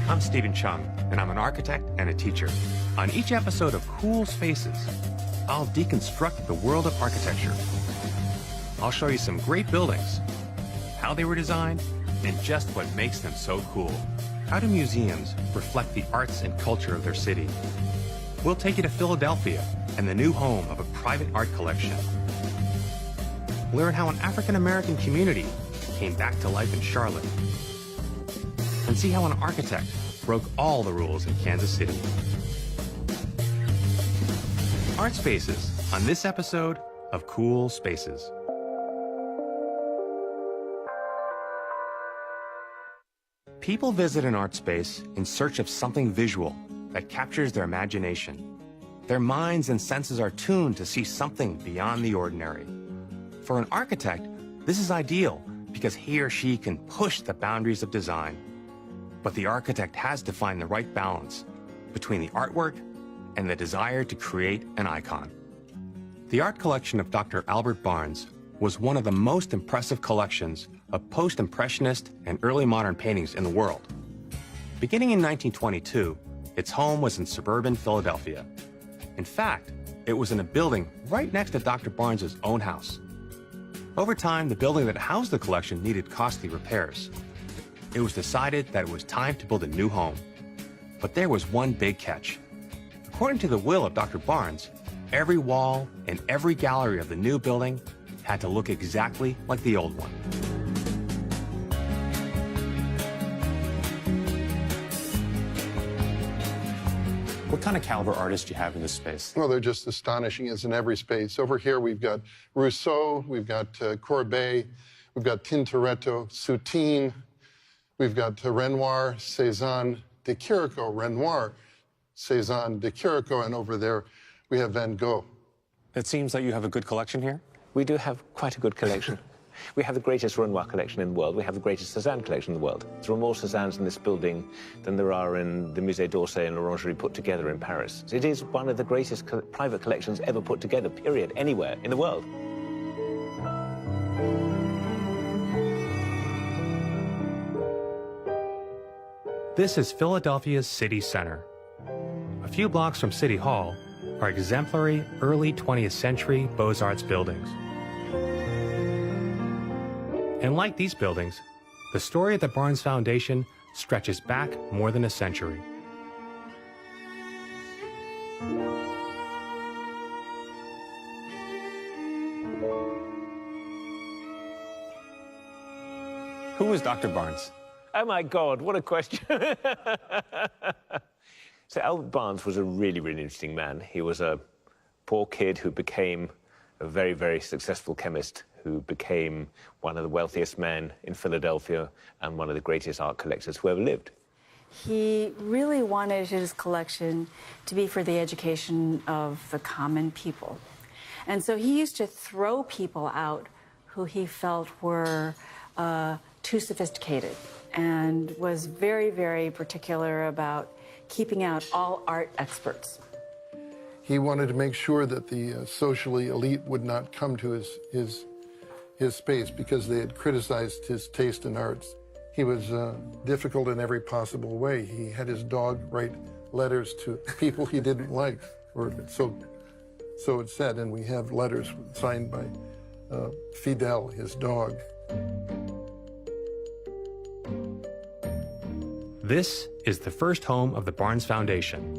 I'm Stephen Chung, and I'm an architect and a teacher. On each episode of Cool Spaces, I'll deconstruct the world of architecture. I'll show you some great buildings, how they were designed, and just what makes them so cool. How do museums reflect the arts and culture of their city? We'll take you to Philadelphia and the new home of a private art collection. Learn how an African-American community came back to life in Charlotte. And see how an architect broke all the rules in Kansas City. Art Spaces on this episode of Cool Spaces. People visit an art space in search of something visual that captures their imagination. Their minds and senses are tuned to see something beyond the ordinary. For an architect, this is ideal because he or she can push the boundaries of design. But the architect has to find the right balance between the artwork and the desire to create an icon. The art collection of Dr. Albert Barnes was one of the most impressive collections of post-impressionist and early modern paintings in the world. Beginning in 1922, its home was in suburban Philadelphia. In fact, it was in a building right next to Dr. Barnes's own house. Over time, the building that housed the collection needed costly repairs. It was decided that it was time to build a new home. But there was one big catch. According to the will of Dr. Barnes, every wall and every gallery of the new building had to look exactly like the old one. What kind of caliber artists do you have in this space? Well, they're just astonishing, as in every space. Over here, we've got Rousseau, we've got Courbet, we've got Tintoretto, Soutine, we've got Renoir, Cézanne, de Chirico, Renoir, Cézanne, de Chirico, and over there we have Van Gogh. It seems like you have a good collection here. We do have quite a good collection. We have the greatest Renoir collection in the world. We have the greatest Cézanne collection in the world. There are more Cézannes in this building than there are in the Musée d'Orsay and l'Orangerie put together in Paris. It is one of the greatest private collections ever put together, period, anywhere in the world. This is Philadelphia's city center. A few blocks from City Hall are exemplary early 20th century Beaux-Arts buildings. And like these buildings, the story of the Barnes Foundation stretches back more than a century. Who was Dr. Barnes? Oh my God, what a question. So Albert Barnes was a really, really interesting man. He was a poor kid who became a very, very successful chemist, who became one of the wealthiest men in Philadelphia and one of the greatest art collectors who ever lived. He really wanted his collection to be for the education of the common people. And so he used to throw people out who he felt were too sophisticated, and was very, very particular about keeping out all art experts. He wanted to make sure that the socially elite would not come to his space because they had criticized his taste in arts. He was difficult in every possible way. He had his dog write letters to people he didn't like, or so it said, and we have letters signed by Fidel, his dog. This is the first home of the Barnes Foundation.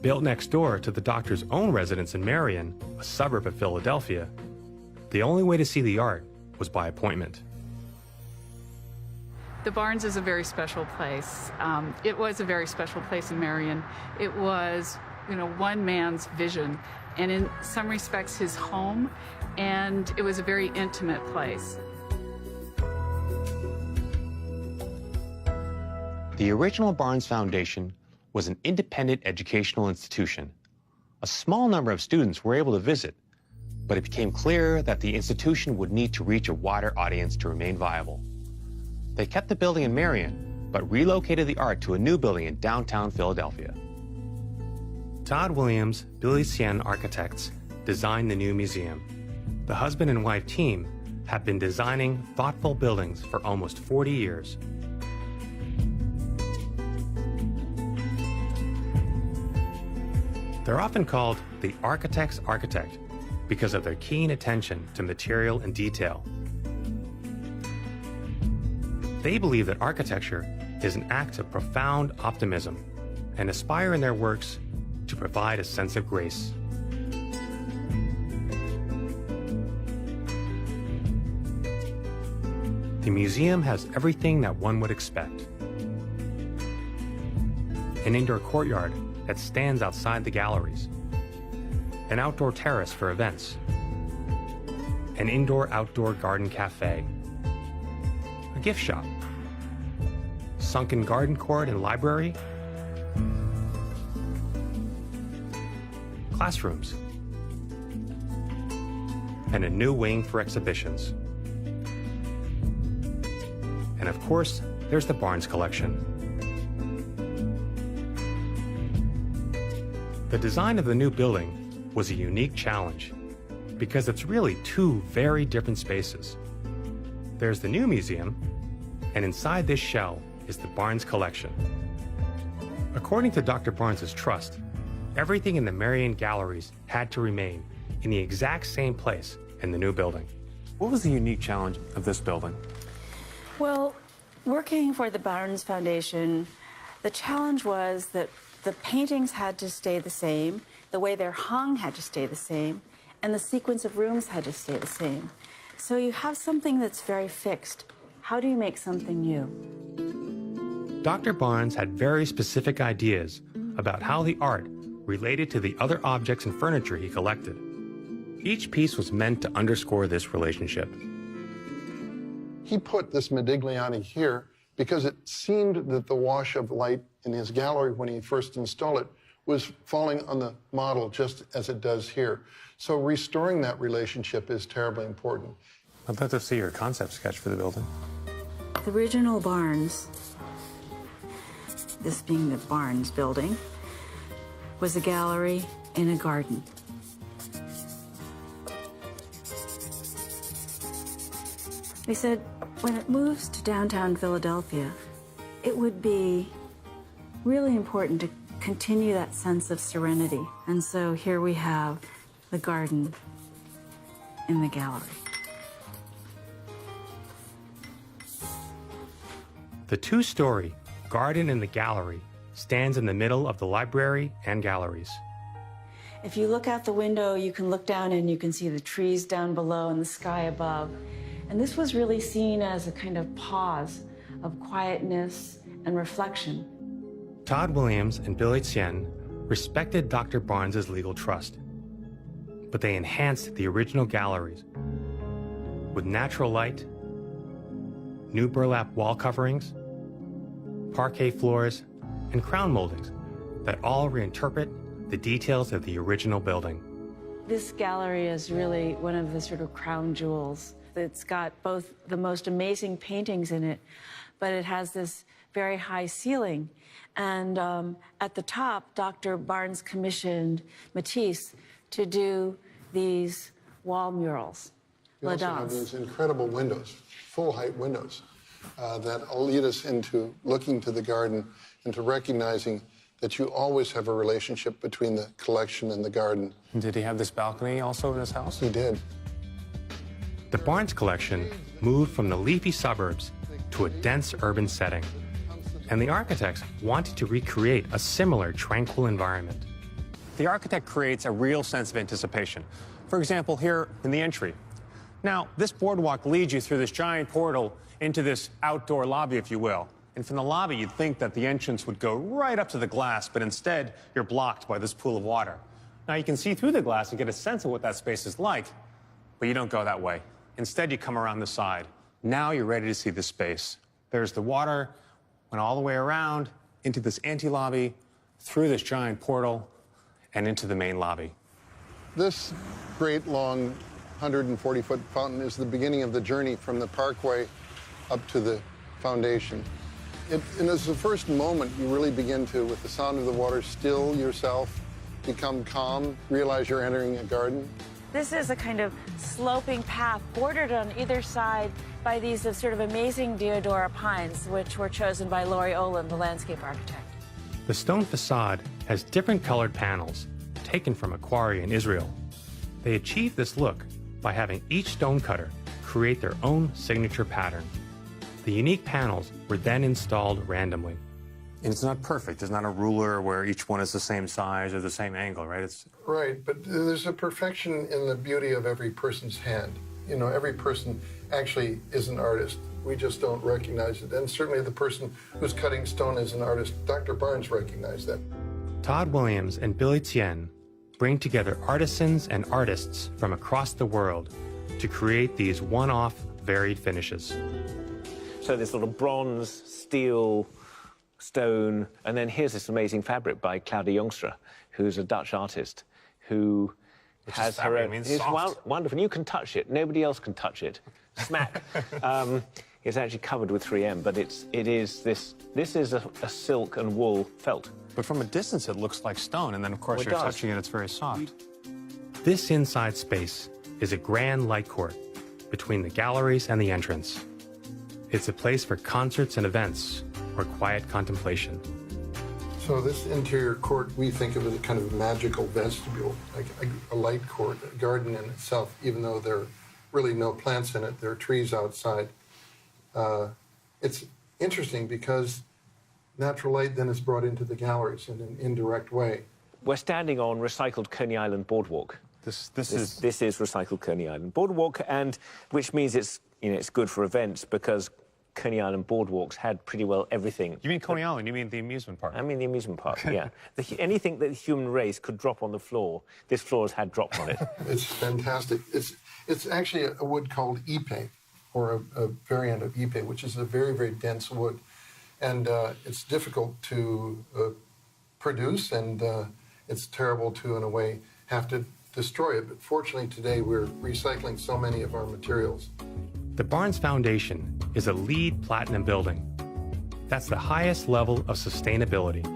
Built next door to the doctor's own residence in Marion, a suburb of Philadelphia, the only way to see the art was by appointment. The Barnes is a very special place. It was a very special place in Marion. It was, one man's vision, and in some respects his home, and it was a very intimate place. The original Barnes Foundation was an independent educational institution. A small number of students were able to visit, but it became clear that the institution would need to reach a wider audience to remain viable. They kept the building in Marion, but relocated the art to a new building in downtown Philadelphia. Todd Williams, Billy Sien Architects designed the new museum. The husband and wife team have been designing thoughtful buildings for almost 40 years. They're often called the architect's architect because of their keen attention to material and detail. They believe that architecture is an act of profound optimism and aspire in their works to provide a sense of grace. The museum has everything that one would expect. An indoor courtyard that stands outside the galleries, an outdoor terrace for events, an indoor-outdoor garden cafe, a gift shop, sunken garden court and library, classrooms, and a new wing for exhibitions. And of course, there's the Barnes collection. The design of the new building was a unique challenge because it's really two very different spaces. There's the new museum, and inside this shell is the Barnes collection. According to Dr. Barnes's trust, everything in the Marion galleries had to remain in the exact same place in the new building. What was the unique challenge of this building? Well, working for the Barnes Foundation, the challenge was that the paintings had to stay the same, the way they're hung had to stay the same, and the sequence of rooms had to stay the same. So you have something that's very fixed. How do you make something new? Dr. Barnes had very specific ideas about how the art related to the other objects and furniture he collected. Each piece was meant to underscore this relationship. He put this Modigliani here because it seemed that the wash of light in his gallery when he first installed it was falling on the model just as it does here. So restoring that relationship is terribly important. I'd love to see your concept sketch for the building. The original Barnes, this being the Barnes building, was a gallery in a garden. We said, when it moves to downtown Philadelphia, it would be really important to continue that sense of serenity. And so here we have the garden in the gallery. The two-story garden in the gallery stands in the middle of the library and galleries. If you look out the window, you can look down and you can see the trees down below and the sky above. And this was really seen as a kind of pause of quietness and reflection. Todd Williams and Bill Etienne respected Dr. Barnes's legal trust, but they enhanced the original galleries with natural light, new burlap wall coverings, parquet floors, and crown moldings that all reinterpret the details of the original building. This gallery is really one of the sort of crown jewels. It's got both the most amazing paintings in it, but it has this very high ceiling. And at the top, Dr. Barnes commissioned Matisse to do these wall murals. We also have these incredible windows, full-height windows, that lead us into looking to the garden and to recognizing that you always have a relationship between the collection and the garden. Did he have this balcony also in his house? He did. The Barnes collection moved from the leafy suburbs to a dense urban setting, and the architects wanted to recreate a similar tranquil environment. The architect creates a real sense of anticipation. For example, here in the entry. Now, this boardwalk leads you through this giant portal into this outdoor lobby, if you will. And from the lobby, you'd think that the entrance would go right up to the glass, but instead, you're blocked by this pool of water. Now, you can see through the glass and get a sense of what that space is like, but you don't go that way. Instead, you come around the side. Now you're ready to see the space. There's the water, went all the way around, into this ante-lobby, through this giant portal, and into the main lobby. This Great long 140-foot fountain is the beginning of the journey from the parkway up to the foundation. And it's the first moment you really begin to, with the sound of the water, still yourself, become calm, realize you're entering a garden. This is a kind of sloping path bordered on either side by these sort of amazing deodora pines, which were chosen by Laurie Olin, the landscape architect. The stone facade has different colored panels taken from a quarry in Israel. They achieved this look by having each stonecutter create their own signature pattern. The unique panels were then installed randomly. And it's not perfect. There's not a ruler where each one is the same size or the same angle, right? Right, but there's a perfection in the beauty of every person's hand. You know, every person actually is an artist. We just don't recognize it. And certainly the person who's cutting stone is an artist. Dr. Barnes recognized that. Todd Williams and Billy Tien bring together artisans and artists from across the world to create these one-off varied finishes. So this sort of bronze, steel, stone, and then here's this amazing fabric by Claudia Jongstra, who's a Dutch artist who has her own. It's wonderful. You can touch it. Nobody else can touch it. Smack. It's actually covered with 3M, but this is a silk and wool felt. But from a distance, it looks like stone, and then, of course, you're touching it, it's very soft. This inside space is a grand light court between the galleries and the entrance. It's a place for concerts and events or quiet contemplation. So this interior court, we think of as a kind of magical vestibule, like a light court, a garden in itself, even though there are really no plants in it, there are trees outside. It's interesting because natural light then is brought into the galleries in an indirect way. We're standing on recycled Coney Island boardwalk. This is recycled Coney Island boardwalk, and which means it's good for events because Coney Island boardwalks had pretty well everything. You mean Coney Island? You mean the amusement park? I mean the amusement park, yeah. Anything that the human race could drop on the floor, this floor has had dropped on it. It's fantastic. It's actually a wood called ipe, or a variant of ipe, which is a very, very dense wood. And it's difficult to produce, and it's terrible to, in a way, have to destroy it. But fortunately, today, we're recycling so many of our materials. The Barnes Foundation is a LEED Platinum building. That's the highest level of sustainability.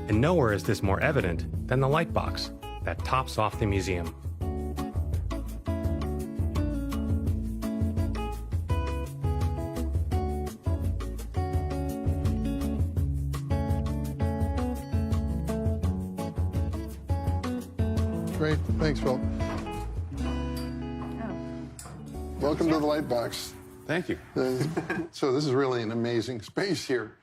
And nowhere is this more evident than the light box that tops off the museum. Great. Thanks, Phil. Welcome to the light box. Thank you. So this is really an amazing space here.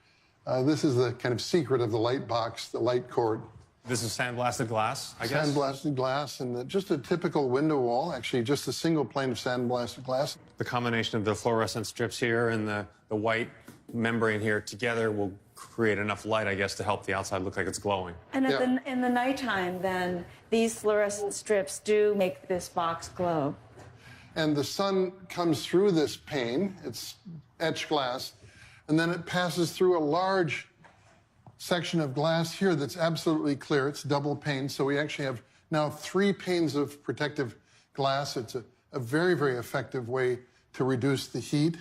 This is the kind of secret of the light box, the light court. This is sandblasted glass, I guess? Sandblasted glass, and just a typical window wall, actually just a single plane of sandblasted glass. The combination of the fluorescent strips here and the white membrane here together will create enough light, I guess, to help the outside look like it's glowing. And in the nighttime, then, these fluorescent strips do make this box glow. And the sun comes through this pane, it's etched glass, and then it passes through a large section of glass here that's absolutely clear. It's double pane, so we actually have now 3 panes of protective glass. It's a very, very effective way to reduce the heat.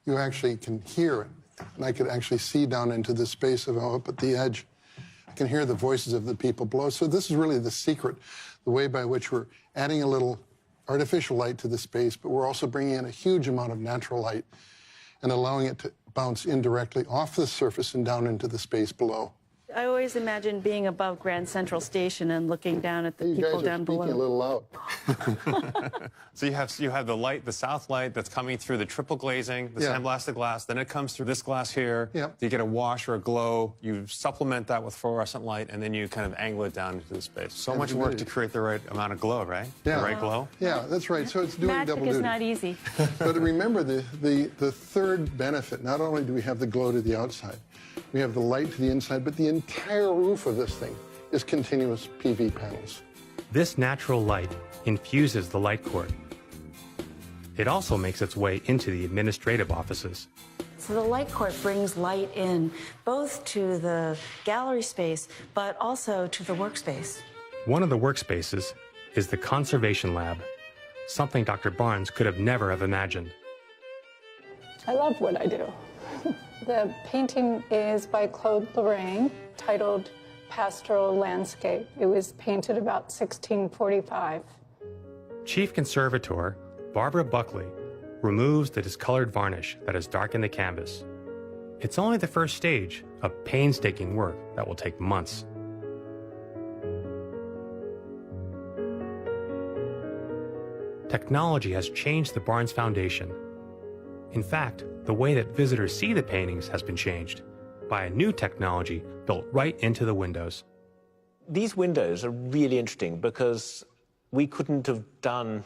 You actually can hear it, and I could actually see down into the space of up at the edge. I can hear the voices of the people below. So this is really the secret, the way by which we're adding a little artificial light to the space, but we're also bringing in a huge amount of natural light and allowing it to bounce indirectly off the surface and down into the space below. I always imagine being above Grand Central Station and looking down at the people down below. You guys are speaking a little loud. So you have the light, the south light that's coming through the triple glazing, the sandblasted glass, then it comes through this glass here. Yep. You get a wash or a glow, you supplement that with fluorescent light, and then you kind of angle it down into the space. So much work to create the right amount of glow, right? Yeah. The right glow? Yeah, that's right. So it's doing double duty. Magic is not easy. But remember the third benefit, not only do we have the glow to the outside, we have the light to the inside, but the entire roof of this thing is continuous PV panels. This natural light infuses the light court. It also makes its way into the administrative offices. So the light court brings light in both to the gallery space, but also to the workspace. One of the workspaces is the Conservation Lab, something Dr. Barnes could have never have imagined. I love what I do. The painting is by Claude Lorraine, titled Pastoral Landscape. It was painted about 1645. Chief Conservator Barbara Buckley removes the discolored varnish that has darkened the canvas. It's only the first stage of painstaking work that will take months. technology has changed the Barnes Foundation. In fact, the way that visitors see the paintings has been changed by a new technology built right into the windows. These windows are really interesting because we couldn't have done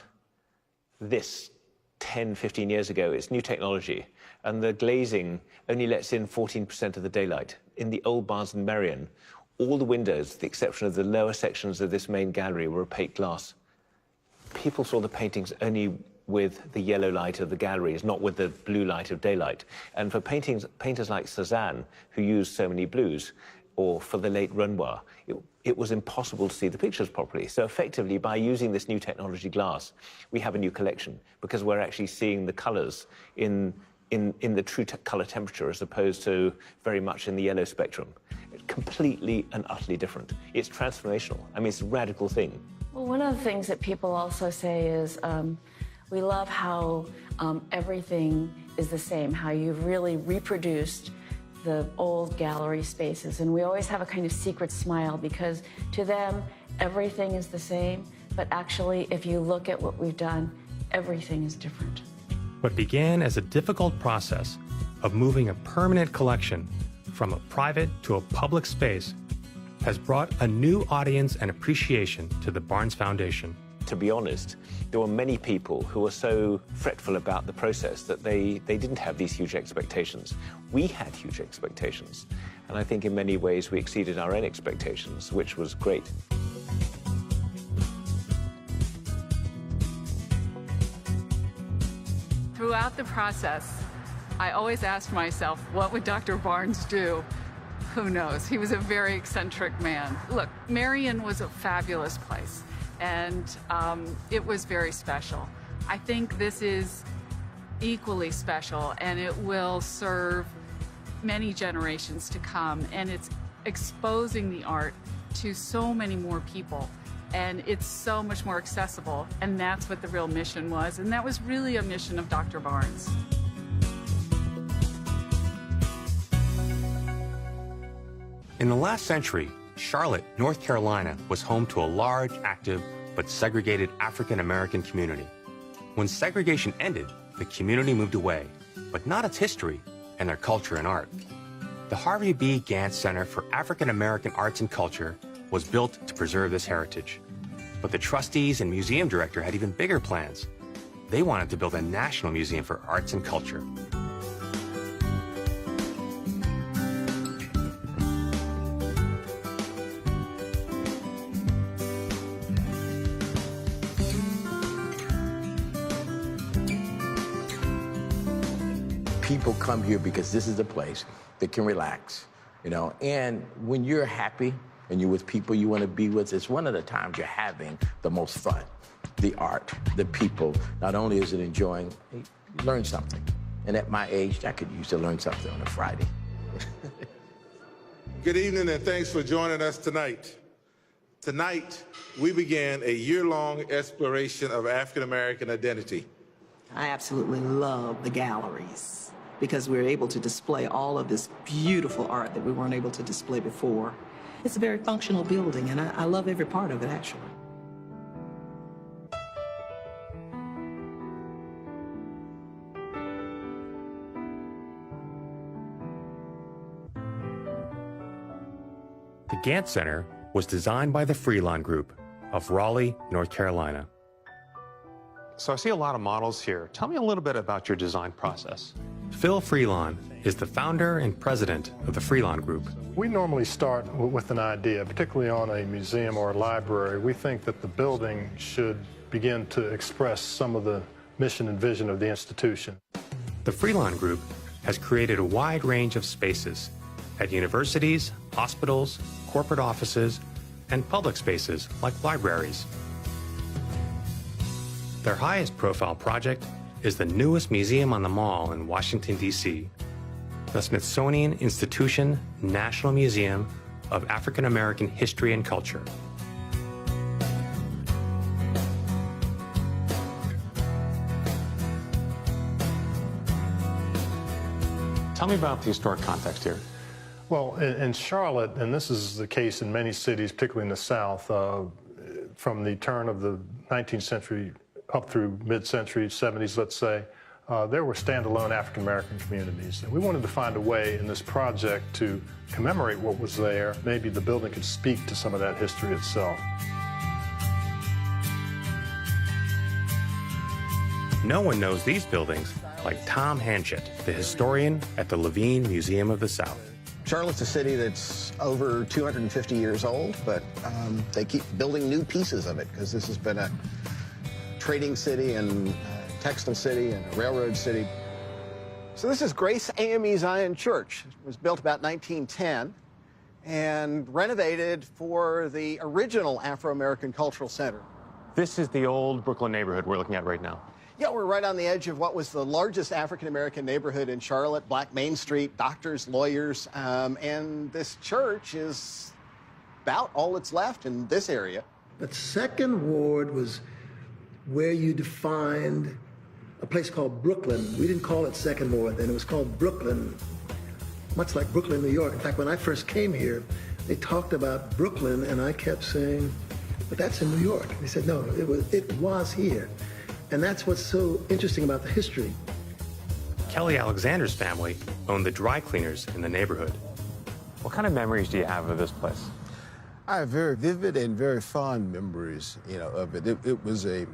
this 10, 15 years ago. It's new technology. And the glazing only lets in 14% of the daylight. In the old Barnes and Merrion, all the windows, with the exception of the lower sections of this main gallery, were opaque glass. People saw the paintings only with the yellow light of the galleries, not with the blue light of daylight. And for painters like Cézanne, who used so many blues, or for the late Renoir, it was impossible to see the pictures properly. So effectively, by using this new technology glass, we have a new collection, because we're actually seeing the colors in the true color temperature, as opposed to very much in the yellow spectrum. It's completely and utterly different. It's transformational. I mean, it's a radical thing. Well, one of the things that people also say is we love how everything is the same, how you've really reproduced the old gallery spaces. And we always have a kind of secret smile, because to them, everything is the same. But actually, if you look at what we've done, everything is different. What began as a difficult process of moving a permanent collection from a private to a public space has brought a new audience and appreciation to the Barnes Foundation. To be honest, there were many people who were so fretful about the process that they didn't have these huge expectations. We had huge expectations, and I think in many ways we exceeded our own expectations, which was great. Throughout the process, I always asked myself, what would Dr. Barnes do? Who knows? He was a very eccentric man. Look, Marion was a fabulous place, and it was very special. I think this is equally special, and it will serve many generations to come, and it's exposing the art to so many more people, and it's so much more accessible, and that's what the real mission was, and that was really a mission of Dr. Barnes. In the last century, Charlotte, North Carolina was home to a large, active, but segregated African-American community. When segregation ended, the community moved away, but not its history and their culture and art. The Harvey B. Gantt Center for African-American Arts and Culture was built to preserve this heritage. But the trustees and museum director had even bigger plans. They wanted to build a national museum for arts and culture. People come here because this is a place that can relax, you know, and when you're happy and you're with people you want to be with, it's one of the times you're having the most fun. The art, the people, not only is it enjoying, you learn something. And at my age, I could use to learn something on a Friday. Good evening, and thanks for joining us tonight. Tonight, we began a year-long exploration of African-American identity. I absolutely love the galleries, because we're able to display all of this beautiful art that we weren't able to display before. It's a very functional building, and I love every part of it, actually. The Gantt Center was designed by the Freelon Group of Raleigh, North Carolina. So I see a lot of models here. Tell me a little bit about your design process. Phil Freelon is the founder and president of the Freelon Group. We normally start with an idea, particularly on a museum or a library. We think that the building should begin to express some of the mission and vision of the institution. The Freelon Group has created a wide range of spaces at universities, hospitals, corporate offices, and public spaces like libraries. Their highest profile project is the newest museum on the Mall in Washington, D.C., the Smithsonian Institution National Museum of African American History and Culture. Tell me about the historic context here. Well, in Charlotte, and this is the case in many cities, particularly in the South, from the turn of the 19th century up through mid-century, 70s, let's say, there were standalone African-American communities. And we wanted to find a way in this project to commemorate what was there. Maybe the building could speak to some of that history itself. No one knows these buildings like Tom Hanchett, the historian at the Levine Museum of the South. Charlotte's a city that's over 250 years old, but they keep building new pieces of it because this has been a trading city and textile city and a railroad city. So this is Grace AME Zion Church. It was built about 1910 and renovated for the original Afro-American Cultural Center. This is the old Brooklyn neighborhood we're looking at right now. Yeah, we're right on the edge of what was the largest African-American neighborhood in Charlotte, Black Main Street, doctors, lawyers, and this church is about all that's left in this area. But Second Ward was where you defined a place called Brooklyn. We didn't call it Second Ward then, it was called Brooklyn, much like Brooklyn, New York. In fact, when I first came here, they talked about Brooklyn, and I kept saying, but that's in New York. They said, no, it was here. And that's what's so interesting about the history. Kelly Alexander's family owned the dry cleaners in the neighborhood. What kind of memories do you have of this place? I have very vivid and very fond memories, of it. It was a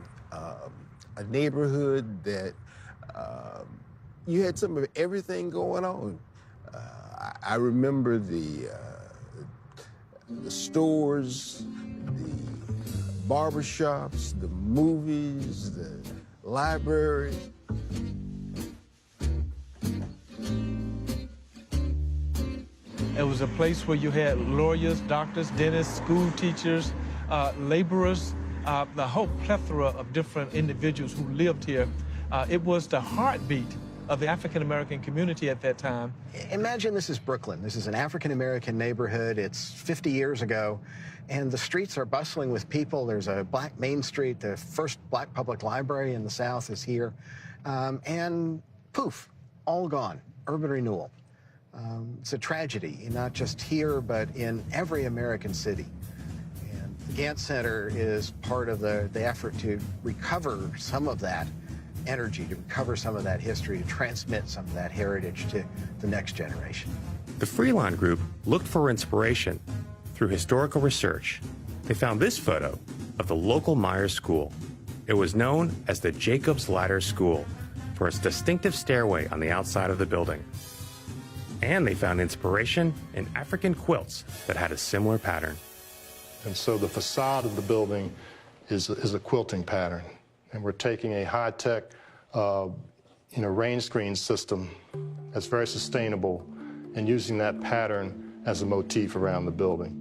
neighborhood that you had some of everything going on. I remember the stores, the barbershops, the movies, the library. It was a place where you had lawyers, doctors, dentists, school teachers, laborers, the whole plethora of different individuals who lived here. It was the heartbeat of the African-American community at that time. Imagine this is Brooklyn. This is an African-American neighborhood. It's 50 years ago, and the streets are bustling with people. There's a Black Main Street. The first Black public library in the South is here. And poof, all gone. Urban renewal. It's a tragedy, not just here, but in every American city. And the Gantt Center is part of the effort to recover some of that energy, to recover some of that history, to transmit some of that heritage to the next generation. The Freeline Group looked for inspiration through historical research. They found this photo of the local Myers School. It was known as the Jacob's Ladder School for its distinctive stairway on the outside of the building. And they found inspiration in African quilts that had a similar pattern. And so the facade of the building is a quilting pattern. And we're taking a high-tech, rain screen system that's very sustainable and using that pattern as a motif around the building.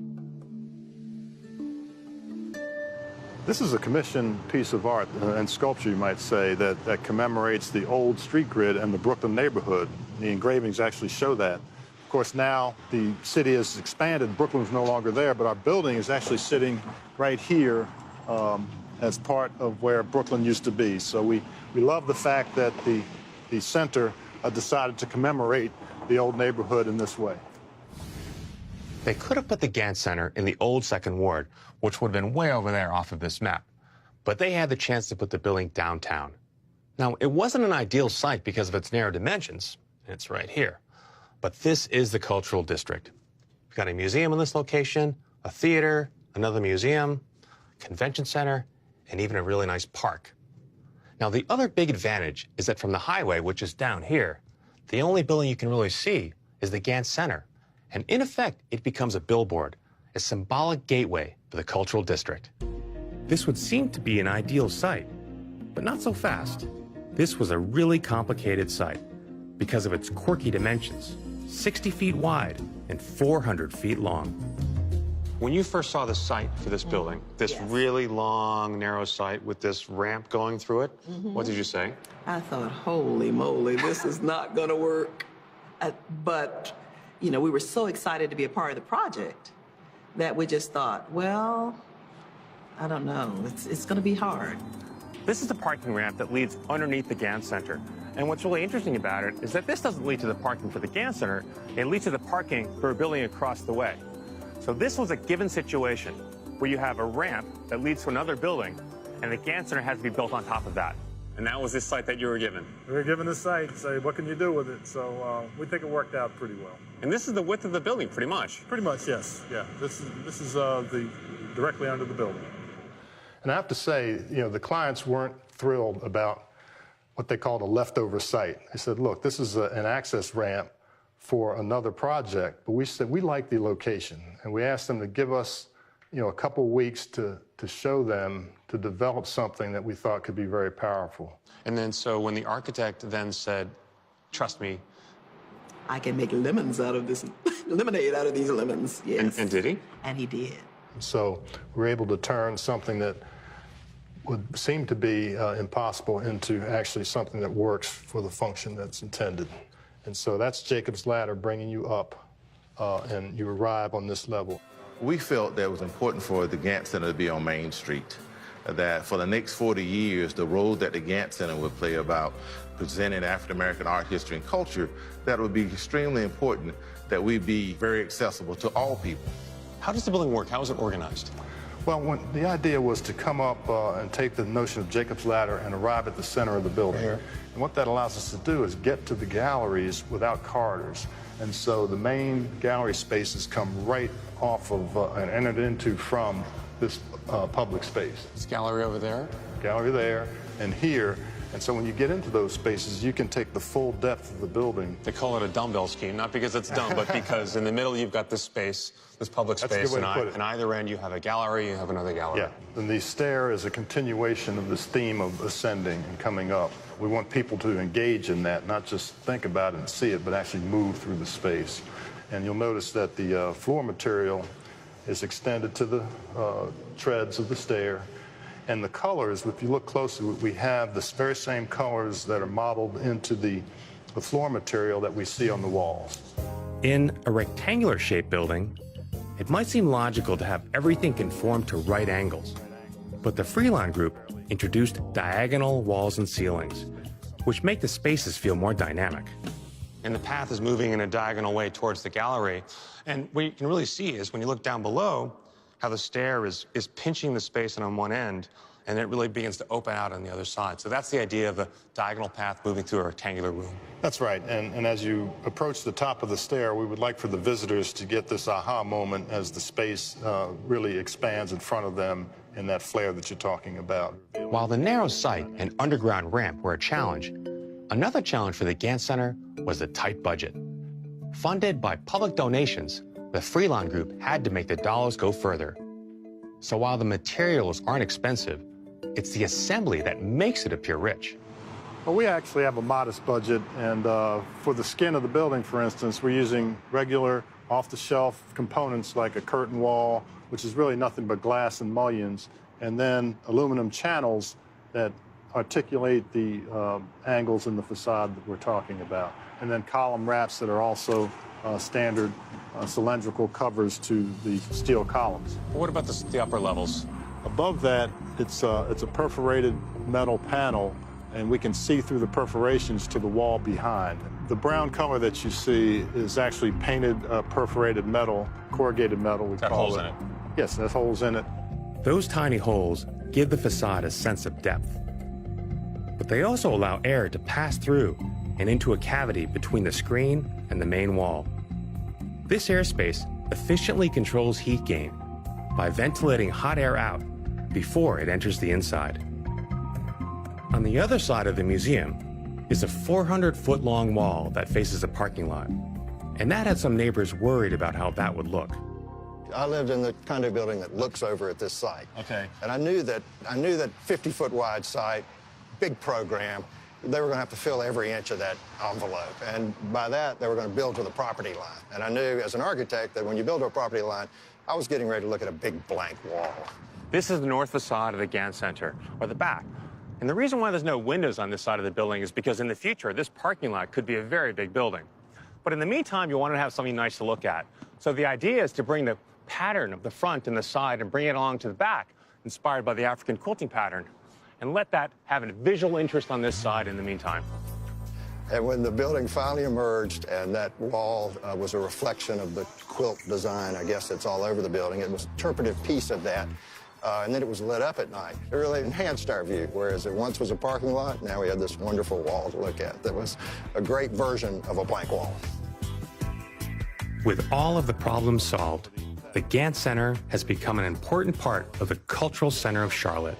This is a commissioned piece of art and sculpture, you might say, that commemorates the old street grid and the Brooklyn neighborhood. The engravings actually show that. Of course, now the city has expanded. Brooklyn's no longer there, but our building is actually sitting right here as part of where Brooklyn used to be. So we love the fact that the center decided to commemorate the old neighborhood in this way. They could have put the Gantt Center in the old Second Ward, which would have been way over there off of this map. But they had the chance to put the building downtown. Now, it wasn't an ideal site because of its narrow dimensions. It's right here. But this is the cultural district. We've got a museum in this location, a theater, another museum, convention center, and even a really nice park. Now, the other big advantage is that from the highway, which is down here, the only building you can really see is the Gantt Center. And in effect, it becomes a billboard, a symbolic gateway for the cultural district. This would seem to be an ideal site, but not so fast. This was a really complicated site because of its quirky dimensions, 60 feet wide and 400 feet long. When you first saw the site for this building, this really long, narrow site with this ramp going through it, what did you say? I thought, holy moly, this is not going to work. But, we were so excited to be a part of the project that we just thought, well, I don't know, it's going to be hard. This is the parking ramp that leads underneath the Gantt Center. And what's really interesting about it is that this doesn't lead to the parking for the Gantt Center, it leads to the parking for a building across the way. So this was a given situation where you have a ramp that leads to another building, and the Gantt Center had to be built on top of that. And that was this site that you were given. We were given this site and say, what can you do with it? So we think it worked out pretty well. And this is the width of the building, pretty much. Pretty much, yes. Yeah, this is the directly under the building. And I have to say, you know, the clients weren't thrilled about what they called a leftover site. They said, look, this is an access ramp for another project, but we said we like the location, and we asked them to give us, you know, a couple weeks to show them, to develop something that we thought could be very powerful. And then so when the architect then said, trust me, I can make lemons out of this, lemonade out of these lemons, yes. And did he? And he did. So we're able to turn something that would seem to be impossible into actually something that works for the function that's intended. And so that's Jacob's Ladder bringing you up, and you arrive on this level. We felt that it was important for the Gantt Center to be on Main Street, that for the next 40 years, the role that the Gantt Center would play about presenting African-American art, history, and culture, that would be extremely important that we be very accessible to all people. How does the building work? How is it organized? Well, the idea was to come up and take the notion of Jacob's Ladder and arrive at the center of the building. And what that allows us to do is get to the galleries without corridors. And so the main gallery spaces come right off of and entered into from this public space. This gallery over there? Gallery there and here. And so when you get into those spaces, you can take the full depth of the building. They call it a dumbbell scheme, not because it's dumb, but because in the middle you've got this space, this public That's a space, good way to put it. and either end you have a gallery, you have another gallery. Yeah, and the stair is a continuation of this theme of ascending and coming up. We want people to engage in that, not just think about it and see it, but actually move through the space. And you'll notice that the floor material is extended to the treads of the stair. And the colors, if you look closely, we have the very same colors that are modeled into the floor material that we see on the walls. In a rectangular-shaped building, it might seem logical to have everything conform to right angles. But the Freelon Group introduced diagonal walls and ceilings, which make the spaces feel more dynamic. And the path is moving in a diagonal way towards the gallery. And what you can really see is when you look down below, how the stair is pinching the space on one end, and it really begins to open out on the other side. So that's the idea of a diagonal path moving through a rectangular room. That's right, and as you approach the top of the stair, we would like for the visitors to get this aha moment as the space really expands in front of them in that flare that you're talking about. While the narrow site and underground ramp were a challenge, another challenge for the Gantt Center was the tight budget. Funded by public donations, the Freelon Group had to make the dollars go further. So while the materials aren't expensive, it's the assembly that makes it appear rich. Well, we actually have a modest budget, and for the skin of the building, for instance, we're using regular off-the-shelf components like a curtain wall, which is really nothing but glass and mullions, and then aluminum channels that articulate the angles in the facade that we're talking about, and then column wraps that are also standard cylindrical covers to the steel columns. What about the upper levels? Above that, it's a perforated metal panel, and we can see through the perforations to the wall behind. The brown color that you see is actually painted perforated metal, corrugated metal. Got holes in it? Yes, there's holes in it. Those tiny holes give the facade a sense of depth. But they also allow air to pass through and into a cavity between the screen and the main wall. This airspace efficiently controls heat gain by ventilating hot air out before it enters the inside. On the other side of the museum is a 400-foot-long wall that faces a parking lot, and that had some neighbors worried about how that would look. I lived in the condo building that looks over at this site. Okay. And I knew that 50-foot wide site, big program, they were going to have to fill every inch of that envelope. And by that, they were going to build to the property line. And I knew as an architect that when you build to a property line, I was getting ready to look at a big blank wall. This is the north facade of the Gantt Center, or the back. And the reason why there's no windows on this side of the building is because in the future, this parking lot could be a very big building. But in the meantime, you want to have something nice to look at. So the idea is to bring the pattern of the front and the side and bring it along to the back, inspired by the African quilting pattern, and let that have a visual interest on this side in the meantime. And when the building finally emerged and that wall was a reflection of the quilt design, I guess it's all over the building, it was an interpretive piece of that. and then it was lit up at night. It really enhanced our view, whereas it once was a parking lot, now we have this wonderful wall to look at that was a great version of a blank wall. With all of the problems solved, the Gantt Center has become an important part of the cultural center of Charlotte.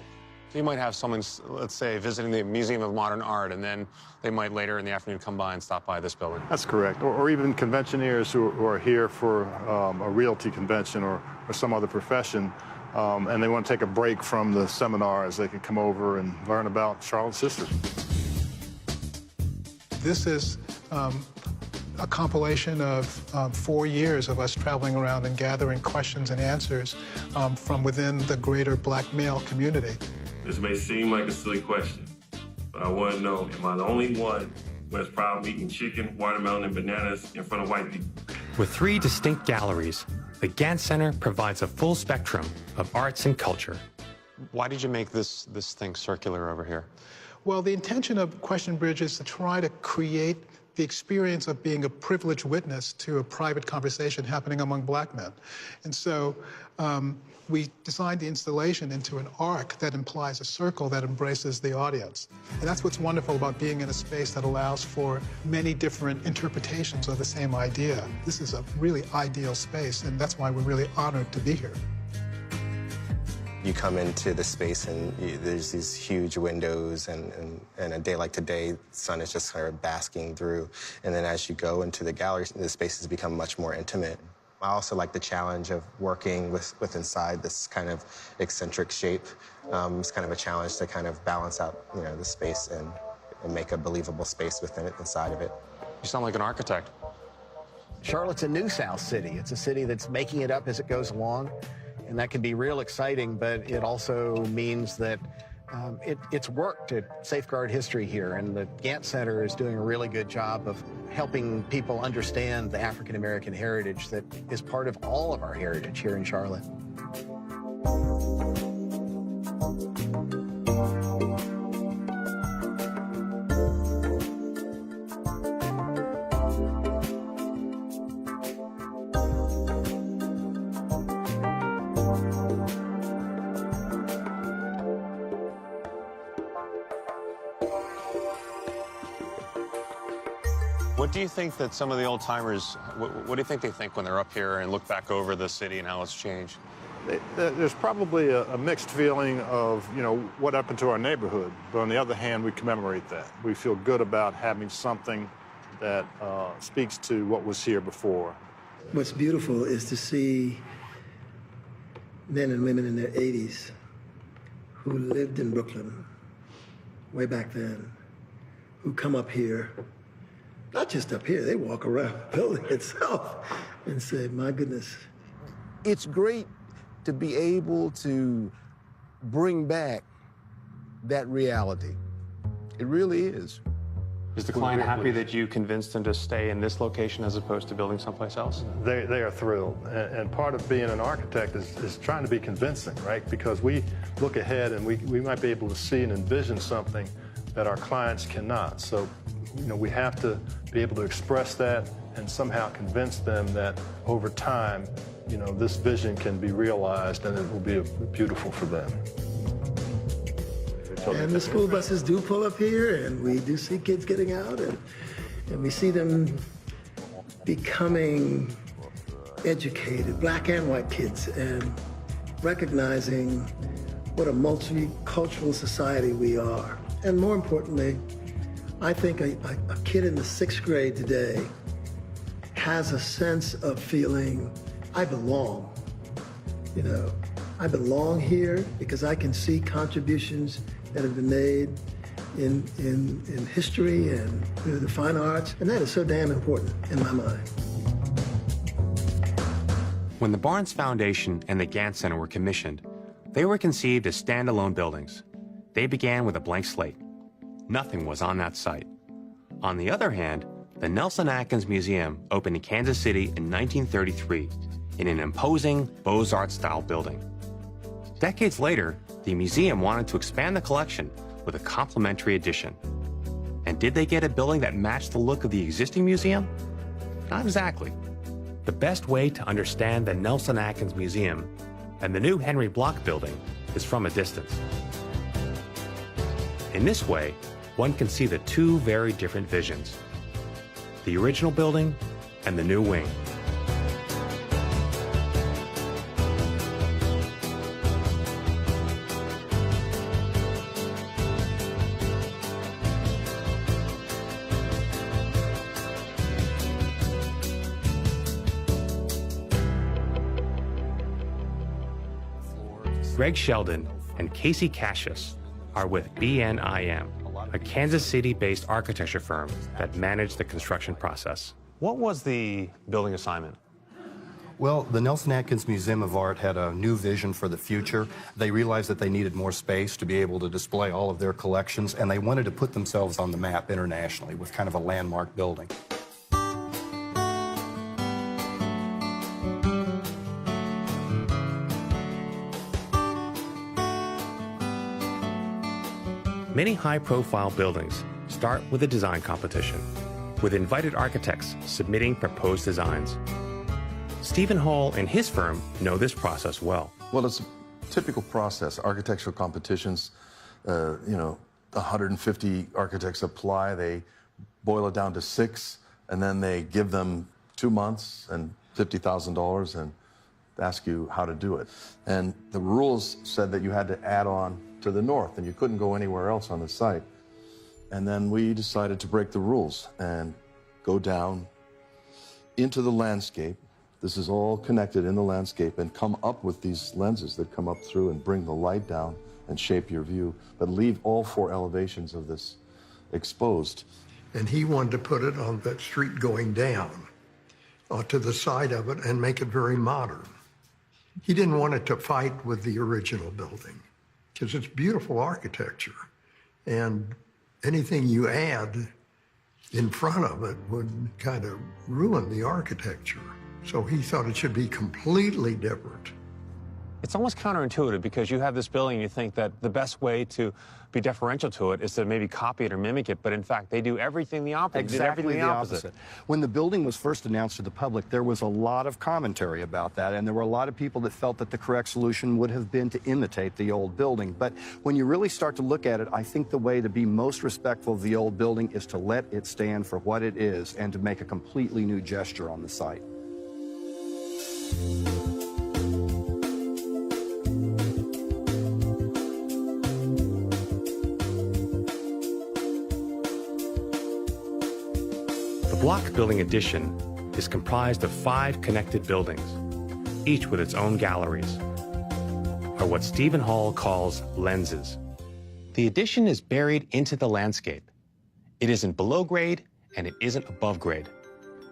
You might have someone, let's say, visiting the Museum of Modern Art, and then they might later in the afternoon come by and stop by this building. That's correct. Or even conventioneers who are here for a realty convention or some other profession, and they want to take a break from the seminars, they can come over and learn about Charlotte's history. This is a compilation of 4 years of us traveling around and gathering questions and answers from within the greater black male community. This may seem like a silly question, but I want to know, am I the only one who has problem eating chicken, watermelon, and bananas in front of white people? With 3 distinct galleries, the Gantt Center provides a full spectrum of arts and culture. Why did you make this thing circular over here? Well, the intention of Question Bridge is to try to create the experience of being a privileged witness to a private conversation happening among black men. And so we designed the installation into an arc that implies a circle that embraces the audience. And that's what's wonderful about being in a space that allows for many different interpretations of the same idea. This is a really ideal space, and that's why we're really honored to be here. You come into the space and there's these huge windows, and a day like today, the sun is just kind of basking through. And then as you go into the gallery, the spaces become much more intimate. I also like the challenge of working with inside this kind of eccentric shape. It's kind of a challenge to kind of balance out, the space and make a believable space within it, inside of it. You sound like an architect. Charlotte's a new South City. It's a city that's making it up as it goes along. And that can be real exciting, but it also means that it's work to safeguard history here. And the Gantt Center is doing a really good job of helping people understand the African-American heritage that is part of all of our heritage here in Charlotte. What do you think that some of the old timers, what do you think they think when they're up here and look back over the city and how it's changed? There's probably a mixed feeling of, what happened to our neighborhood. But on the other hand, we commemorate that. We feel good about having something that speaks to what was here before. What's beautiful is to see men and women in their 80s who lived in Brooklyn way back then, who come up here. Not just up here, they walk around the building itself and say, my goodness. It's great to be able to bring back that reality. It really is. Is the client happy that you convinced them to stay in this location as opposed to building someplace else? They are thrilled. And part of being an architect is trying to be convincing, right? Because we look ahead and we might be able to see and envision something that our clients cannot. So, we have to be able to express that and somehow convince them that over time, this vision can be realized and it will be beautiful for them. And the school buses do pull up here, and we do see kids getting out, and we see them becoming educated, black and white kids, and recognizing what a multicultural society we are. And more importantly, I think a kid in the 6th grade today has a sense of feeling, I belong. I belong here because I can see contributions that have been made in history and through the fine arts, and that is so damn important in my mind. When the Barnes Foundation and the Gantt Center were commissioned, they were conceived as standalone buildings. They began with a blank slate. Nothing was on that site. On the other hand, the Nelson Atkins Museum opened in Kansas City in 1933 in an imposing Beaux-Arts style building. Decades later, the museum wanted to expand the collection with a complementary addition. And did they get a building that matched the look of the existing museum? Not exactly. The best way to understand the Nelson Atkins Museum and the new Henry Block building is from a distance. In this way, one can see the two very different visions, the original building and the new wing. Greg Sheldon and Casey Cassius are with BNIM, a Kansas City-based architecture firm that managed the construction process. What was the building assignment? Well, the Nelson Atkins Museum of Art had a new vision for the future. They realized that they needed more space to be able to display all of their collections, and they wanted to put themselves on the map internationally with kind of a landmark building. Many high-profile buildings start with a design competition, with invited architects submitting proposed designs. Stephen Hall and his firm know this process well. Well, it's a typical process. Architectural competitions, 150 architects apply. They boil it down to 6, and then they give them 2 months and $50,000 and ask you how to do it. And the rules said that you had to add on to the north, and you couldn't go anywhere else on the site. And then we decided to break the rules and go down into the landscape. This is all connected in the landscape, and come up with these lenses that come up through and bring the light down and shape your view, but leave all 4 elevations of this exposed. And he wanted to put it on that street going down to the side of it and make it very modern. He didn't want it to fight with the original building, because it's beautiful architecture, and anything you add in front of it would kind of ruin the architecture. So he thought it should be completely different. It's almost counterintuitive, because you have this building and you think that the best way to be deferential to it is to maybe copy it or mimic it, but in fact they do everything the opposite. Exactly the opposite. When the building was first announced to the public, there was a lot of commentary about that, and there were a lot of people that felt that the correct solution would have been to imitate the old building. But when you really start to look at it, I think the way to be most respectful of the old building is to let it stand for what it is and to make a completely new gesture on the site. The block building addition is comprised of 5 connected buildings, each with its own galleries, or what Stephen Hall calls lenses. The addition is buried into the landscape. It isn't below grade and it isn't above grade.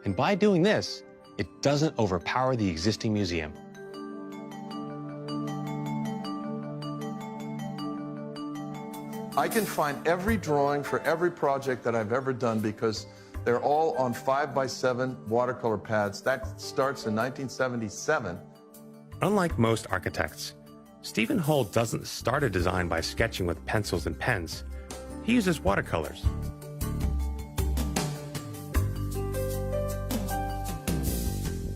And by doing this, it doesn't overpower the existing museum. I can find every drawing for every project that I've ever done, because they're all on 5x7 watercolor pads. That starts in 1977. Unlike most architects, Stephen Hall doesn't start a design by sketching with pencils and pens. He uses watercolors.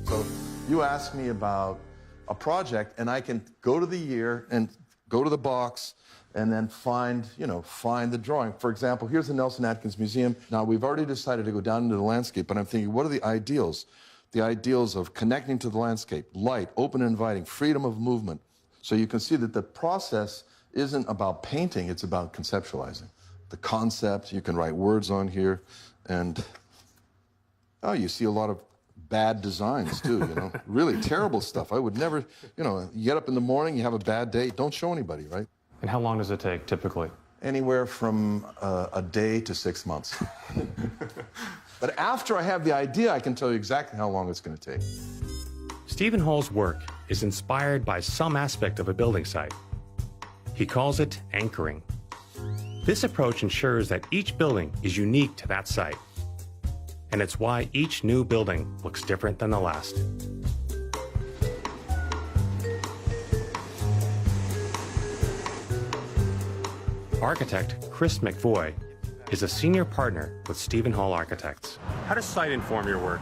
So you ask me about a project, and I can go to the year and go to the box and then find the drawing. For example, here's the Nelson Atkins Museum. Now, we've already decided to go down into the landscape, but I'm thinking, what are the ideals? The ideals of connecting to the landscape, light, open and inviting, freedom of movement. So you can see that the process isn't about painting, it's about conceptualizing. The concept, you can write words on here, and you see a lot of bad designs too, really terrible stuff. I would never, you get up in the morning, you have a bad day, don't show anybody, right? And how long does it take, typically? Anywhere from a day to 6 months. But after I have the idea, I can tell you exactly how long it's going to take. Stephen Hall's work is inspired by some aspect of a building site. He calls it anchoring. This approach ensures that each building is unique to that site. And it's why each new building looks different than the last. Architect Chris McVoy is a senior partner with Stephen Hall Architects. How does site inform your work?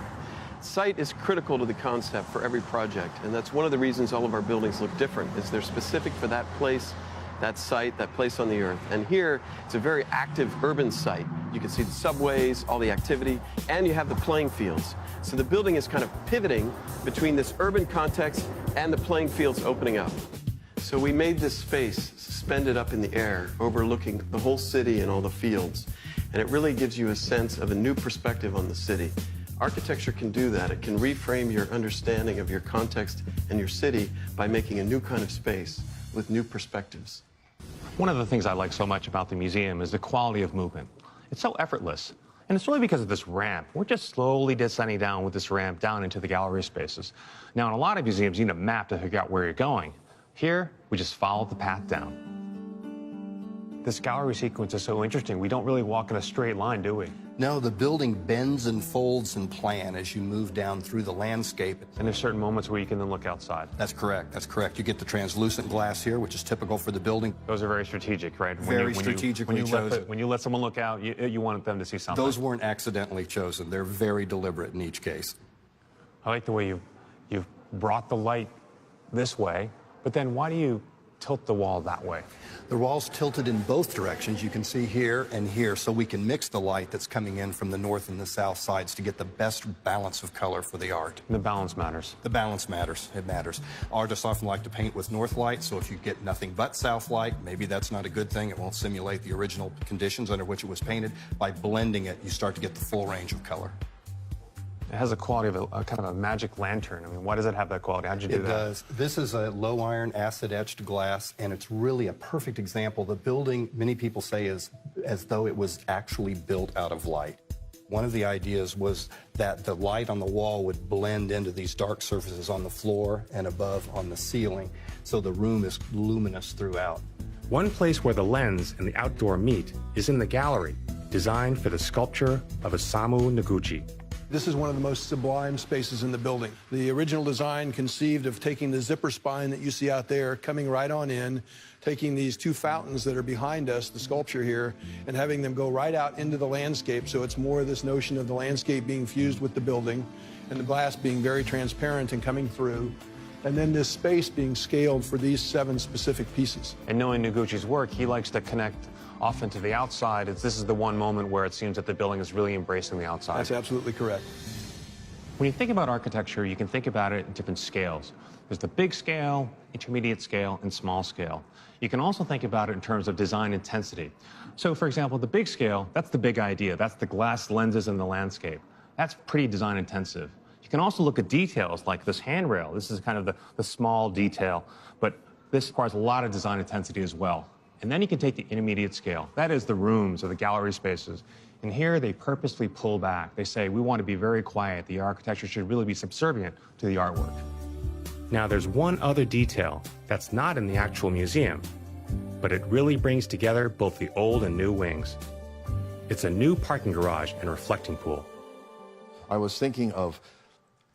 Site is critical to the concept for every project, and that's one of the reasons all of our buildings look different, is they're specific for that place, that site, that place on the earth. And here, it's a very active urban site. You can see the subways, all the activity, and you have the playing fields. So the building is kind of pivoting between this urban context and the playing fields opening up. So we made this space suspended up in the air, overlooking the whole city and all the fields. And it really gives you a sense of a new perspective on the city. Architecture can do that. It can reframe your understanding of your context and your city by making a new kind of space with new perspectives. One of the things I like so much about the museum is the quality of movement. It's so effortless. And it's really because of this ramp. We're just slowly descending down with this ramp down into the gallery spaces. Now, in a lot of museums, you need a map to figure out where you're going. Here, we just follow the path down. This gallery sequence is so interesting. We don't really walk in a straight line, do we? No, the building bends and folds and plan as you move down through the landscape. And there's certain moments where you can then look outside. That's correct. That's correct. You get the translucent glass here, which is typical for the building. Those are very strategic, right? Very strategically chosen. When you let someone look out, you want them to see something. Those weren't accidentally chosen. They're very deliberate in each case. I like the way you've brought the light this way, but then why do you tilt the wall that way? The wall's tilted in both directions. You can see here and here, so we can mix the light that's coming in from the north and the south sides to get the best balance of color for the art. And the balance matters. The balance matters. It matters. Artists often like to paint with north light, so if you get nothing but south light, maybe that's not a good thing. It won't simulate the original conditions under which it was painted. By blending it, you start to get the full range of color. It has the quality of a kind of a magic lantern. I mean, why does it have that quality? How'd you do that? It does. This is a low iron acid etched glass, and it's really a perfect example. The building, many people say, is as though it was actually built out of light. One of the ideas was that the light on the wall would blend into these dark surfaces on the floor and above on the ceiling, so the room is luminous throughout. One place where the lens and the outdoor meet is in the gallery, designed for the sculpture of Osamu Noguchi. This is one of the most sublime spaces in the building. The original design conceived of taking the zipper spine that you see out there, coming right on in, taking these two fountains that are behind us, the sculpture here, and having them go right out into the landscape. So it's more this notion of the landscape being fused with the building and the glass being very transparent and coming through. And then this space being scaled for these 7 specific pieces. And knowing Noguchi's work, he likes to connect often to the outside. This is the one moment where it seems that the building is really embracing the outside. That's absolutely correct. When you think about architecture, you can think about it in different scales. There's the big scale, intermediate scale, and small scale. You can also think about it in terms of design intensity. So, for example, the big scale, that's the big idea. That's the glass lenses in the landscape. That's pretty design intensive. You can also look at details like this handrail. This is kind of the small detail, but this requires a lot of design intensity as well. And then you can take the intermediate scale. That is the rooms or the gallery spaces. And here they purposely pull back. They say, we want to be very quiet. The architecture should really be subservient to the artwork. Now, there's one other detail that's not in the actual museum, but it really brings together both the old and new wings. It's a new parking garage and reflecting pool. I was thinking of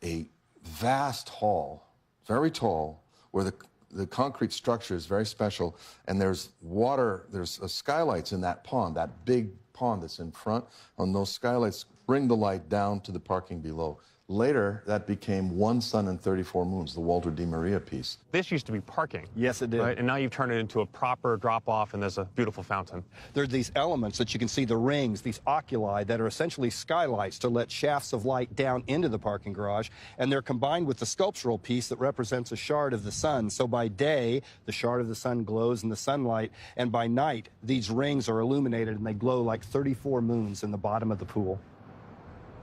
a vast hall, very tall, where the concrete structure is very special, and there's water, there's skylights in that pond, that big pond that's in front, and those skylights bring the light down to the parking below. Later, that became One Sun and 34 Moons, the Walter Di Maria piece. This used to be parking. Yes, it did. Right? And now you've turned it into a proper drop-off, and there's a beautiful fountain. There are these elements that you can see, the rings, these oculi that are essentially skylights to let shafts of light down into the parking garage, and they're combined with the sculptural piece that represents a shard of the sun. So by day, the shard of the sun glows in the sunlight, and by night, these rings are illuminated and they glow like 34 moons in the bottom of the pool.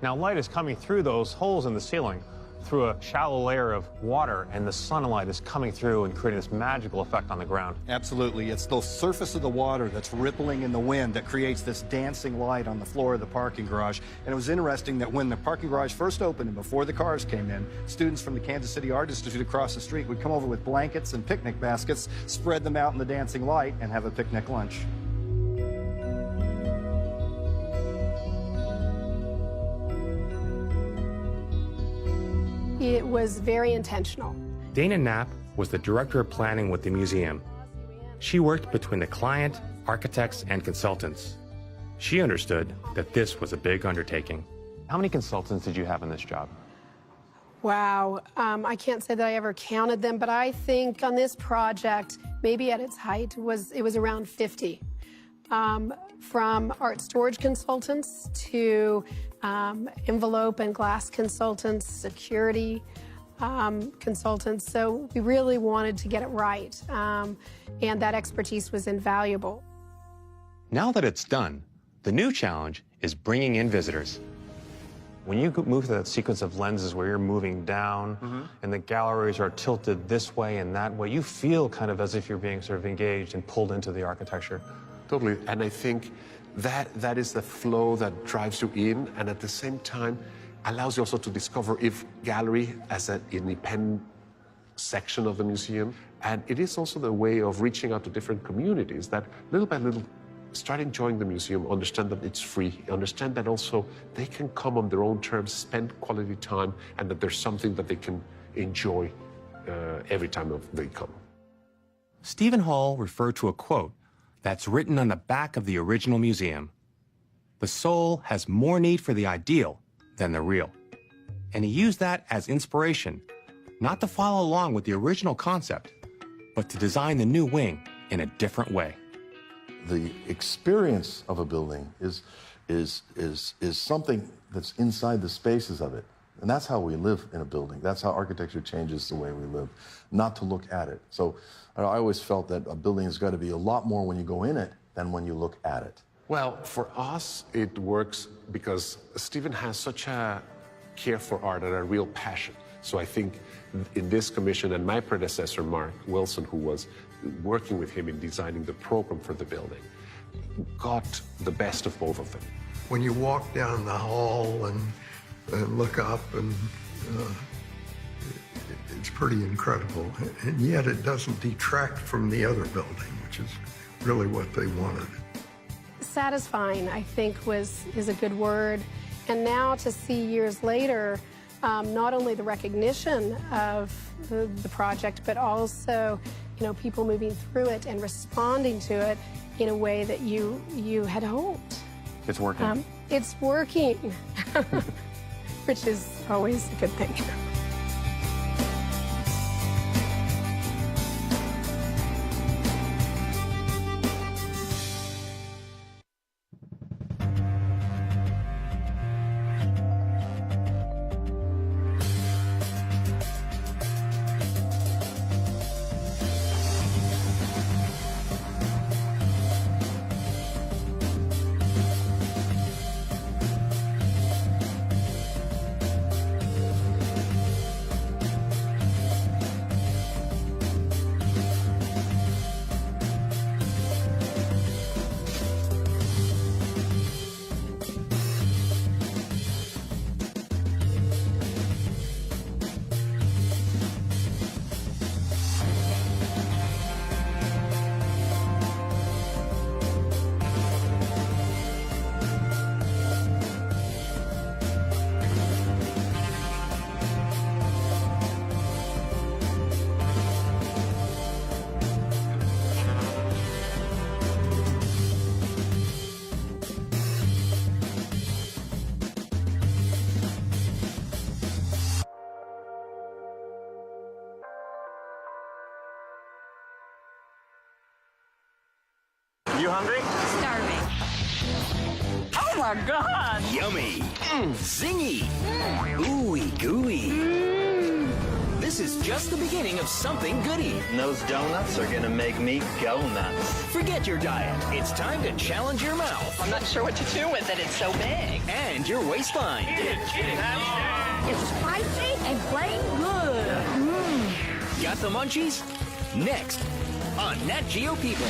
Now, light is coming through those holes in the ceiling through a shallow layer of water, and the sunlight is coming through and creating this magical effect on the ground. Absolutely. It's the surface of the water that's rippling in the wind that creates this dancing light on the floor of the parking garage. And it was interesting that when the parking garage first opened and before the cars came in, students from the Kansas City Art Institute across the street would come over with blankets and picnic baskets, spread them out in the dancing light, and have a picnic lunch. It was very intentional. Dana Knapp was the director of planning with the museum. She worked between the client, architects, and consultants. She understood that this was a big undertaking. How many consultants did you have in this job? Wow. I can't say that I ever counted them, but I think on this project, maybe at its height, it was around 50. From art storage consultants to envelope and glass consultants, security consultants. So we really wanted to get it right, and that expertise was invaluable. Now that it's done, the new challenge is bringing in visitors. When you move to that sequence of lenses where you're moving down and the galleries are tilted this way and that way, you feel kind of as if you're being sort of engaged and pulled into the architecture. Totally, and I think that is the flow that drives you in, and at the same time allows you also to discover if gallery as an independent section of the museum, and it is also the way of reaching out to different communities that little by little start enjoying the museum, understand that it's free, understand that also they can come on their own terms, spend quality time, and that there's something that they can enjoy every time they come. Stephen Hall referred to a quote that's written on the back of the original museum. The soul has more need for the ideal than the real. And he used that as inspiration, not to follow along with the original concept, but to design the new wing in a different way. The experience of a building is something that's inside the spaces of it. And that's how we live in a building. That's how architecture changes the way we live, not to look at it. So I always felt that a building has got to be a lot more when you go in it than when you look at it. Well, for us, it works because Stephen has such a care for art and a real passion. So I think in this commission, and my predecessor, Mark Wilson, who was working with him in designing the program for the building, got the best of both of them. When you walk down the hall and look up, and it's pretty incredible. And yet it doesn't detract from the other building, which is really what they wanted. Satisfying, I think, is a good word. And now to see years later, not only the recognition of the project, but also, people moving through it and responding to it in a way that you had hoped. It's working. It's working, which is always a good thing. You hungry? Starving. Oh my God! Yummy. Zingy. Ooey gooey. This is just the beginning of something goody. And those donuts are gonna make me go nuts. Forget your diet. It's time to challenge your mouth. I'm not sure what to do with it. It's so big. And your waistline. It's spicy and plain good. Got the munchies? Next on Nat Geo People.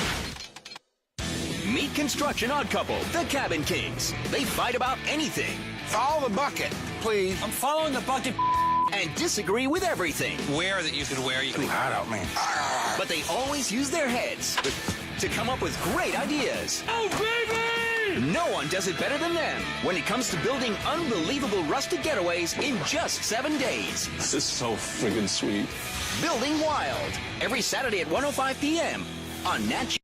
Meet Construction Odd Couple, the Cabin Kings. They fight about anything. Follow the bucket, please. I'm following the bucket. And disagree with everything. Wear that you could wear. You can hide out, man. But they always use their heads to come up with great ideas. Oh, baby! No one does it better than them when it comes to building unbelievable rustic getaways in just 7 days. This is so friggin' sweet. Building Wild, every Saturday at 1:05 p.m. on Nat Geo.